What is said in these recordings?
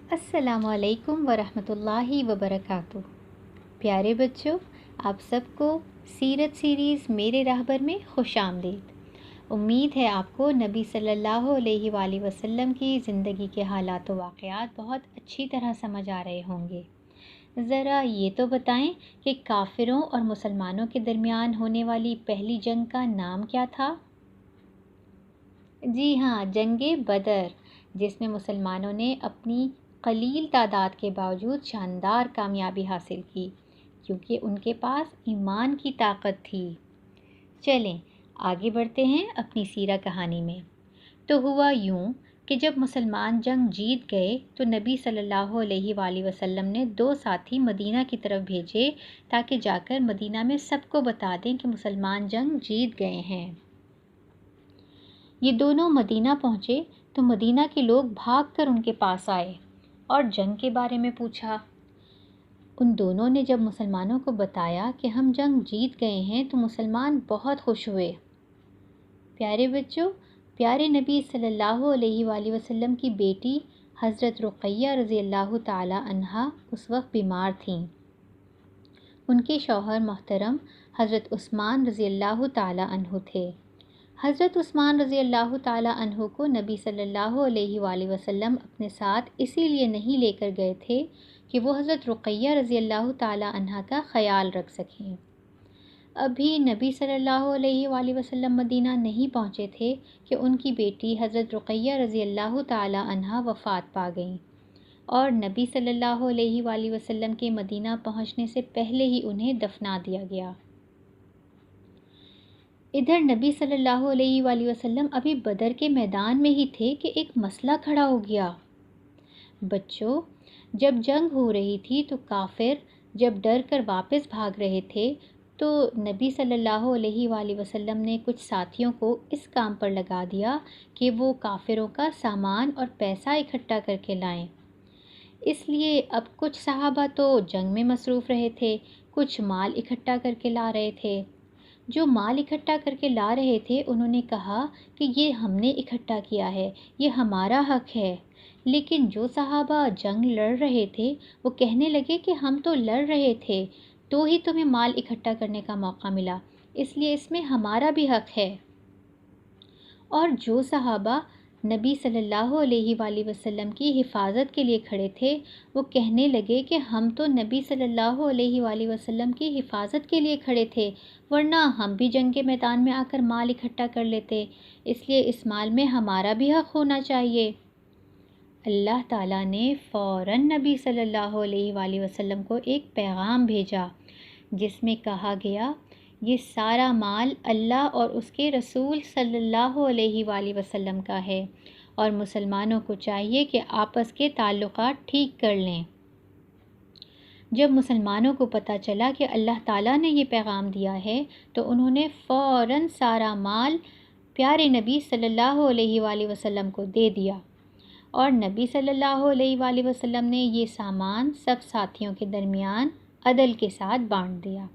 السلام علیکم ورحمۃ اللہ وبرکاتہ۔ پیارے بچوں، آپ سب کو سیرت سیریز میرے راہبر میں خوش آمدید۔ امید ہے آپ کو نبی صلی اللہ علیہ وآلہ وسلم کی زندگی کے حالات و واقعات بہت اچھی طرح سمجھ آ رہے ہوں گے۔ ذرا یہ تو بتائیں کہ کافروں اور مسلمانوں کے درمیان ہونے والی پہلی جنگ کا نام کیا تھا؟ جی ہاں، جنگ بدر، جس میں مسلمانوں نے اپنی قلیل تعداد کے باوجود شاندار کامیابی حاصل کی، کیونکہ ان کے پاس ایمان کی طاقت تھی۔ چلیں آگے بڑھتے ہیں اپنی سیرہ کہانی میں۔ تو ہوا یوں کہ جب مسلمان جنگ جیت گئے تو نبی صلی اللہ علیہ وآلہ وسلم نے 2 ساتھی مدینہ کی طرف بھیجے تاکہ جا کر مدینہ میں سب کو بتا دیں کہ مسلمان جنگ جیت گئے ہیں۔ یہ دونوں مدینہ پہنچے تو مدینہ کے لوگ بھاگ کر ان کے پاس آئے اور جنگ کے بارے میں پوچھا۔ ان دونوں نے جب مسلمانوں کو بتایا کہ ہم جنگ جیت گئے ہیں تو مسلمان بہت خوش ہوئے۔ پیارے بچوں، پیارے نبی صلی اللہ علیہ وآلہ وسلم کی بیٹی حضرت رقیہ رضی اللہ تعالی عنہا اس وقت بیمار تھیں۔ ان کے شوہر محترم حضرت عثمان رضی اللہ تعالی عنہ تھے۔ حضرت عثمان رضی اللہ تعالی عنہ کو نبی صلی اللہ علیہ وآلہ وسلم اپنے ساتھ اسی لیے نہیں لے کر گئے تھے کہ وہ حضرت رقیہ رضی اللہ تعالی عنہا کا خیال رکھ سکیں۔ ابھی نبی صلی اللہ علیہ وآلہ وسلم مدینہ نہیں پہنچے تھے کہ ان کی بیٹی حضرت رقیہ رضی اللہ تعالی عنہا وفات پا گئیں، اور نبی صلی اللہ علیہ وآلہ وسلم کے مدینہ پہنچنے سے پہلے ہی انہیں دفنا دیا گیا۔ ادھر نبی صلی اللہ علیہ وآلہ وسلم ابھی بدر کے میدان میں ہی تھے کہ ایک مسئلہ کھڑا ہو گیا۔ بچوں، جب جنگ ہو رہی تھی تو کافر جب ڈر کر واپس بھاگ رہے تھے تو نبی صلی اللہ علیہ وآلہ وسلم نے کچھ ساتھیوں کو اس کام پر لگا دیا کہ وہ کافروں کا سامان اور پیسہ اکٹھا کر کے لائیں۔ اس لیے اب کچھ صحابہ تو جنگ میں مصروف رہے تھے، کچھ مال اکٹھا کر کے لا رہے تھے۔ جو مال اکٹھا کر کے لا رہے تھے انہوں نے کہا کہ یہ ہم نے اکٹھا کیا ہے، یہ ہمارا حق ہے۔ لیکن جو صحابہ جنگ لڑ رہے تھے وہ کہنے لگے کہ ہم تو لڑ رہے تھے تو ہی تمہیں مال اکٹھا کرنے کا موقع ملا، اس لیے اس میں ہمارا بھی حق ہے۔ اور جو صحابہ نبی صلی اللہ علیہ وآلہ وسلم کی حفاظت کے لیے کھڑے تھے وہ کہنے لگے کہ ہم تو نبی صلی اللہ علیہ وآلہ وسلم کی حفاظت کے لیے کھڑے تھے، ورنہ ہم بھی جنگ کے میدان میں آ کر مال اکٹھا کر لیتے، اس لیے اس مال میں ہمارا بھی حق ہونا چاہیے۔ اللہ تعالیٰ نے فوراً نبی صلی اللہ علیہ وآلہ وسلم کو ایک پیغام بھیجا جس میں کہا گیا، یہ سارا مال اللہ اور اس کے رسول صلی اللہ علیہ وآلہ وسلم کا ہے اور مسلمانوں کو چاہیے کہ آپس کے تعلقات ٹھیک کر لیں۔ جب مسلمانوں کو پتہ چلا کہ اللہ تعالیٰ نے یہ پیغام دیا ہے تو انہوں نے فوراً سارا مال پیارے نبی صلی اللہ علیہ وآلہ وسلم کو دے دیا، اور نبی صلی اللہ علیہ وآلہ وسلم نے یہ سامان سب ساتھیوں کے درمیان عدل کے ساتھ بانٹ دیا۔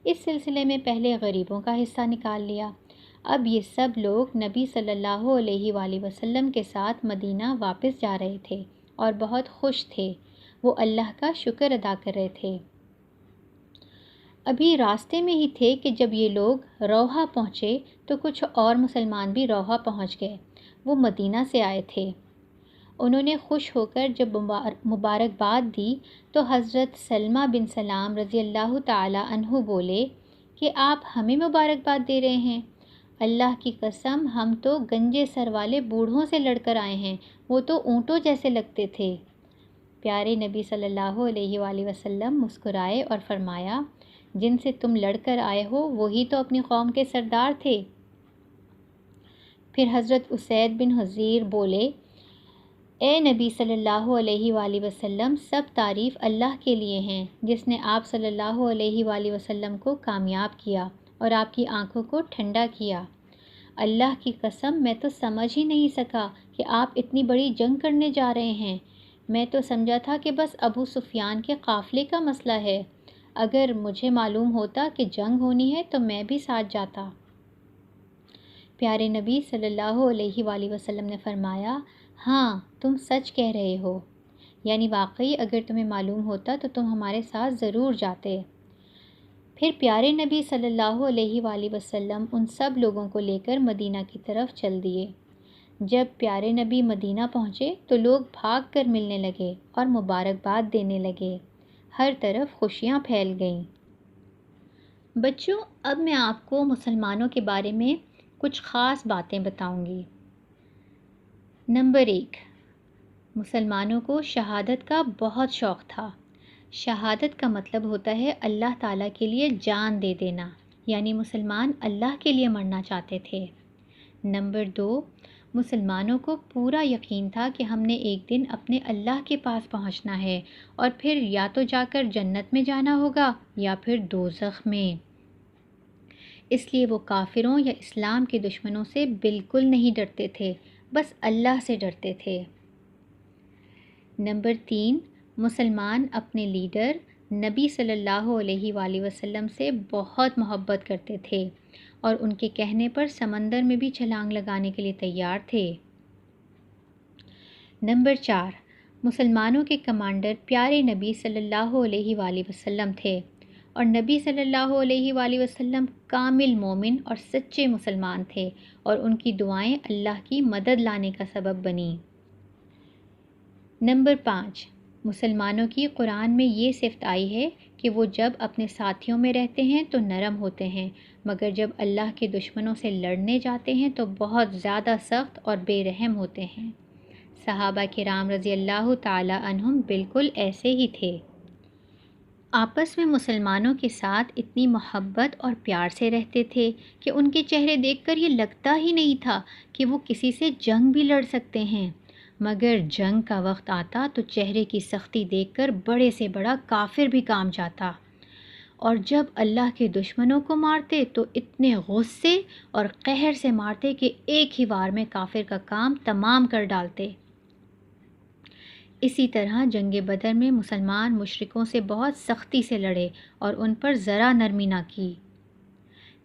اس سلسلے میں پہلے غریبوں کا حصہ نکال لیا۔ اب یہ سب لوگ نبی صلی اللہ علیہ وآلہ وسلم کے ساتھ مدینہ واپس جا رہے تھے اور بہت خوش تھے، وہ اللہ کا شکر ادا کر رہے تھے۔ ابھی راستے میں ہی تھے کہ جب یہ لوگ روحہ پہنچے تو کچھ اور مسلمان بھی روحہ پہنچ گئے، وہ مدینہ سے آئے تھے۔ انہوں نے خوش ہو کر جب مبارکباد دی تو حضرت سلمہ بن سلام رضی اللہ تعالی عنہ بولے کہ آپ ہمیں مبارکباد دے رہے ہیں؟ اللہ کی قسم ہم تو گنجے سر والے بوڑھوں سے لڑ کر آئے ہیں، وہ تو اونٹوں جیسے لگتے تھے۔ پیارے نبی صلی اللہ علیہ وآلہ وسلم مسکرائے اور فرمایا، جن سے تم لڑ کر آئے ہو وہی تو اپنی قوم کے سردار تھے۔ پھر حضرت اسید بن حضیر بولے، اے نبی صلی اللہ علیہ وآلہ وسلم، سب تعریف اللہ کے لیے ہیں جس نے آپ صلی اللہ علیہ وآلہ وسلم کو کامیاب کیا اور آپ کی آنکھوں کو ٹھنڈا کیا۔ اللہ کی قسم میں تو سمجھ ہی نہیں سکا کہ آپ اتنی بڑی جنگ کرنے جا رہے ہیں، میں تو سمجھا تھا کہ بس ابو سفیان کے قافلے کا مسئلہ ہے، اگر مجھے معلوم ہوتا کہ جنگ ہونی ہے تو میں بھی ساتھ جاتا۔ پیارے نبی صلی اللہ علیہ وآلہ وسلم نے فرمایا، ہاں تم سچ کہہ رہے ہو، یعنی واقعی اگر تمہیں معلوم ہوتا تو تم ہمارے ساتھ ضرور جاتے۔ پھر پیارے نبی صلی اللہ علیہ وآلہ وسلم ان سب لوگوں کو لے کر مدینہ کی طرف چل دیے۔ جب پیارے نبی مدینہ پہنچے تو لوگ بھاگ کر ملنے لگے اور مبارکباد دینے لگے۔ ہر طرف خوشیاں پھیل گئیں۔ بچوں، اب میں آپ کو مسلمانوں کے بارے میں کچھ خاص باتیں بتاؤں گی۔ نمبر 1، مسلمانوں کو شہادت کا بہت شوق تھا۔ شہادت کا مطلب ہوتا ہے اللہ تعالیٰ کے لیے جان دے دینا، یعنی مسلمان اللہ کے لیے مرنا چاہتے تھے۔ نمبر 2، مسلمانوں کو پورا یقین تھا کہ ہم نے ایک دن اپنے اللہ کے پاس پہنچنا ہے اور پھر یا تو جا کر جنت میں جانا ہوگا یا پھر دوزخ میں۔ اس لیے وہ کافروں یا اسلام کے دشمنوں سے بالکل نہیں ڈرتے تھے، بس اللہ سے ڈرتے تھے۔ نمبر 3، مسلمان اپنے لیڈر نبی صلی اللہ علیہ وآلہ وسلم سے بہت محبت کرتے تھے اور ان کے کہنے پر سمندر میں بھی چھلانگ لگانے کے لیے تیار تھے۔ نمبر 4، مسلمانوں کے کمانڈر پیارے نبی صلی اللہ علیہ وآلہ وسلم تھے اور نبی صلی اللہ علیہ وآلہ وسلم کامل مومن اور سچے مسلمان تھے اور ان کی دعائیں اللہ کی مدد لانے کا سبب بنیں۔ نمبر 5، مسلمانوں کی قرآن میں یہ صفت آئی ہے کہ وہ جب اپنے ساتھیوں میں رہتے ہیں تو نرم ہوتے ہیں، مگر جب اللہ کے دشمنوں سے لڑنے جاتے ہیں تو بہت زیادہ سخت اور بے رحم ہوتے ہیں۔ صحابہ کرام رضی اللہ تعالی عنہم بالکل ایسے ہی تھے۔ آپس میں مسلمانوں کے ساتھ اتنی محبت اور پیار سے رہتے تھے کہ ان کے چہرے دیکھ کر یہ لگتا ہی نہیں تھا کہ وہ کسی سے جنگ بھی لڑ سکتے ہیں، مگر جنگ کا وقت آتا تو چہرے کی سختی دیکھ کر بڑے سے بڑا کافر بھی کام جاتا، اور جب اللہ کے دشمنوں کو مارتے تو اتنے غصے اور قہر سے مارتے کہ ایک ہی وار میں کافر کا کام تمام کر ڈالتے۔ اسی طرح جنگ بدر میں مسلمان مشرکوں سے بہت سختی سے لڑے اور ان پر ذرا نرمی نہ کی۔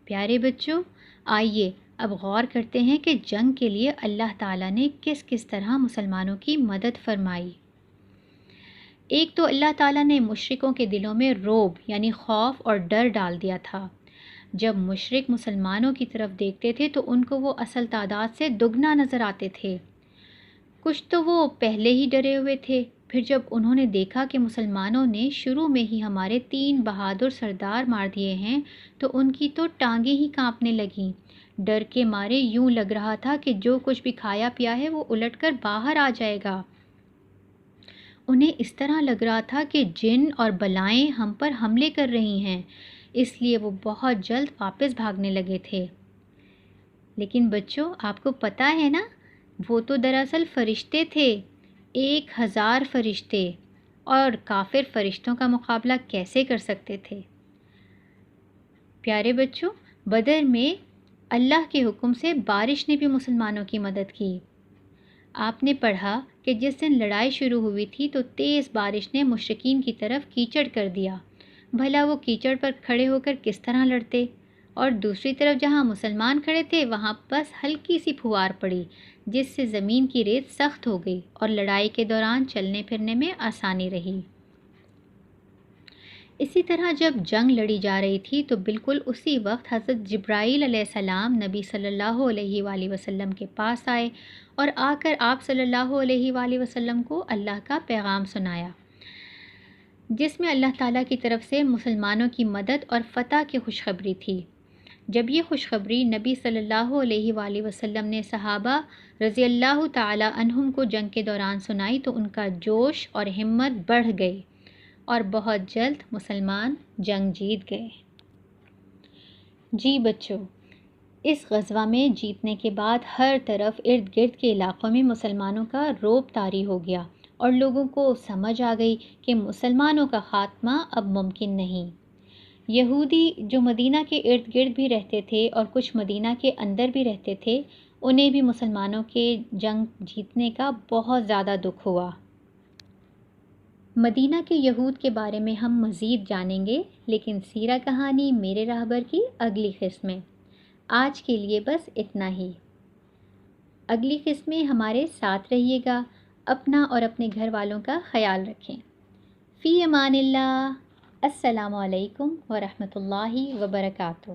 پیارے بچوں، آئیے اب غور کرتے ہیں کہ جنگ کے لیے اللہ تعالیٰ نے کس کس طرح مسلمانوں کی مدد فرمائی۔ ایک تو اللہ تعالیٰ نے مشرکوں کے دلوں میں رعب یعنی خوف اور ڈر ڈال دیا تھا۔ جب مشرک مسلمانوں کی طرف دیکھتے تھے تو ان کو وہ اصل تعداد سے دگنا نظر آتے تھے۔ کچھ تو وہ پہلے ہی ڈرے ہوئے تھے، پھر جب انہوں نے دیکھا کہ مسلمانوں نے شروع میں ہی ہمارے 3 بہادر سردار مار دیے ہیں تو ان کی تو ٹانگیں ہی کانپنے لگیں۔ ڈر کے مارے یوں لگ رہا تھا کہ جو کچھ بھی کھایا پیا ہے وہ الٹ کر باہر آ جائے گا۔ انہیں اس طرح لگ رہا تھا کہ جن اور بلائیں ہم پر حملے کر رہی ہیں، اس لیے وہ بہت جلد واپس بھاگنے لگے تھے۔ لیکن بچوں، آپ کو پتہ ہے نا، وہ تو دراصل فرشتے تھے، 1000 فرشتے، اور کافر فرشتوں کا مقابلہ کیسے کر سکتے تھے؟ پیارے بچوں، بدر میں اللہ کے حکم سے بارش نے بھی مسلمانوں کی مدد کی۔ آپ نے پڑھا کہ جس دن لڑائی شروع ہوئی تھی تو تیز بارش نے مشرکین کی طرف کیچڑ کر دیا۔ بھلا وہ کیچڑ پر کھڑے ہو کر کس طرح لڑتے؟ اور دوسری طرف جہاں مسلمان کھڑے تھے وہاں بس ہلکی سی پھوار پڑی جس سے زمین کی ریت سخت ہو گئی اور لڑائی کے دوران چلنے پھرنے میں آسانی رہی۔ اسی طرح جب جنگ لڑی جا رہی تھی تو بالکل اسی وقت حضرت جبرائیل علیہ السلام نبی صلی اللہ علیہ وآلہ وسلم کے پاس آئے اور آ کر آپ صلی اللہ علیہ وآلہ وسلم کو اللہ کا پیغام سنایا، جس میں اللہ تعالیٰ کی طرف سے مسلمانوں کی مدد اور فتح کی خوشخبری تھی۔ جب یہ خوشخبری نبی صلی اللہ علیہ وآلہ وسلم نے صحابہ رضی اللہ تعالی عنہم کو جنگ کے دوران سنائی تو ان کا جوش اور ہمت بڑھ گئی اور بہت جلد مسلمان جنگ جیت گئے۔ جی بچوں، اس غزوہ میں جیتنے کے بعد ہر طرف ارد گرد کے علاقوں میں مسلمانوں کا رعب طاری ہو گیا اور لوگوں کو سمجھ آ گئی کہ مسلمانوں کا خاتمہ اب ممکن نہیں۔ یہودی جو مدینہ کے ارد گرد بھی رہتے تھے اور کچھ مدینہ کے اندر بھی رہتے تھے، انہیں بھی مسلمانوں کے جنگ جیتنے کا بہت زیادہ دکھ ہوا۔ مدینہ کے یہود کے بارے میں ہم مزید جانیں گے، لیکن سیرہ کہانی میرے راہبر کی اگلی قسط میں۔ آج کے لیے بس اتنا ہی۔ اگلی قسط میں ہمارے ساتھ رہیے گا اپنا اور اپنے گھر والوں کا خیال رکھیں۔ فی امان اللہ۔ السلام علیکم ورحمۃ اللہ وبرکاتہ۔